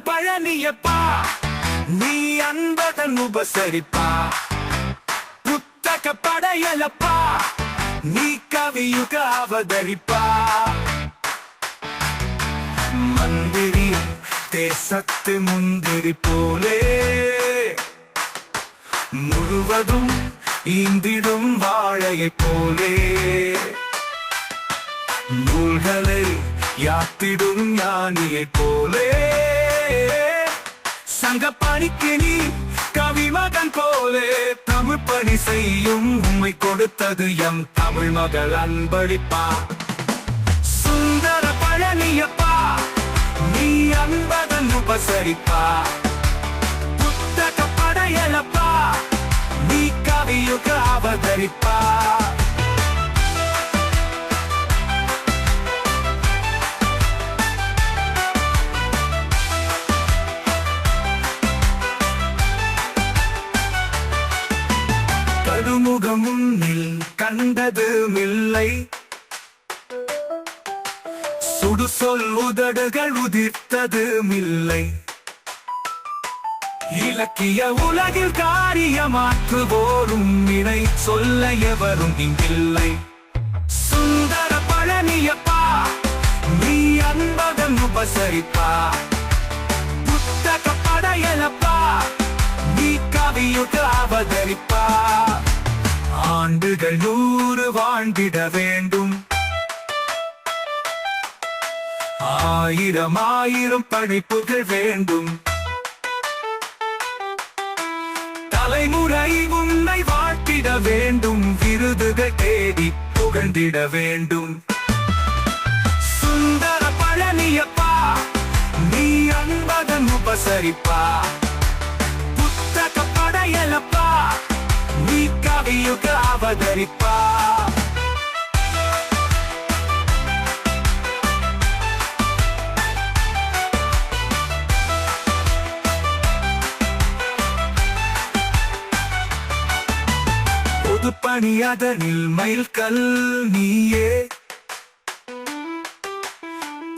பழனியப்பா நீ அன்பதன் உபசரிப்பா புத்தக படையலப்பா நீ கவியுக அவதரிப்பா மந்திரி தேசத்து முந்திரி போலே முழுவதும் ஈந்திடும் வாழையை போலே நூல்களை யாத்திடும் ஞானியை போலே சங்கப்பணிக்கு நீ கவிமகன் போலே தமிழ் பணி செய்யும் உம்மை கொடுத்தது எம் தமிழ் மகள் அன்பளிப்பா சுந்தர பழனியப்பா நீ அன்பதன் உபசரிப்பா புத்தக படையலப்பா நீ கவியுக அவதரிப்பா கடுமுகம் முன்னில் கண்டது மில்லை சுடு சொல் உதடுகள் உதிர்த்தது மில்லை இலக்கிய உலகில் காரியமாற்றுவோரும் இணை சொல்ல எவரும் இங்கில்லை சுந்தர பழனியப்பா நீ அன்பதன் உபசரிப்பா புத்தக படையலப்பா நீ கவியுக அவதரிப்பா ஆண்டுகள் 100 வாழ்ந்திட வேண்டும் ஆயிரம் படைப்புகள் வேண்டும் தலைமுறை உன்னை வாழ்த்திட வேண்டும் விருதுகள் தேடி புகழ்ந்திட வேண்டும் சுந்தர பழனியப்பா நீ அன்பதன் உபசரிப்பா புத்தக படையலப்பா நீ கவியுக அவதரிப்பா பணி அதனில் மைல்கல் நீயே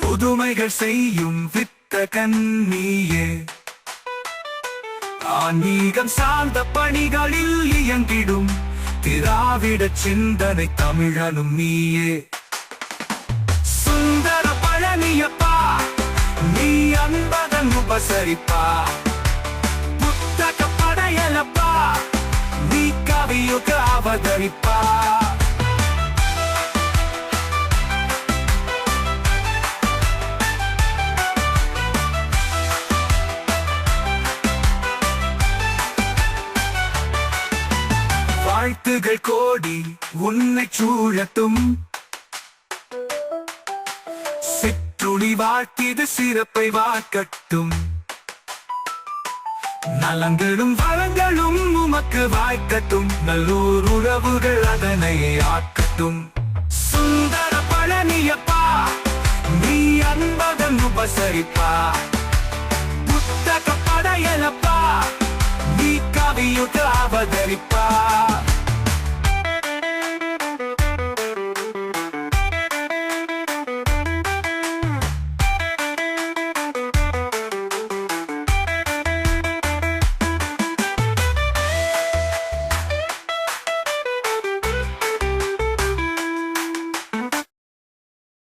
புதுமைகள் செய்யும் வித்தகன் நீயே ஆன்மீகம் சார்ந்த பணிகளில் இயங்கிடும் திராவிட சிந்தனை தமிழனும் நீயே சுந்தர பழனியப்பா நீ அன்பதன் உபசரிப்பா புத்தக படையலப்பா நீ கவியுக அவதரிப்பா வாழ்த்துகள் கோடி உன்னை சூழட்டும் சிற்றுளி வாழ்த்திது சிறப்பை வாக்கட்டும் நலங்களும் வளங்களும் உமக்கு வாய்க்கட்டும் நல்லூர் உறவுகள் அதனை ஆக்கட்டும் சுந்தர பழனியப்பா நீ அன்பதன் உபசரிப்பா புத்தக படையலப்பா நீ கவியுக அவதரிப்பா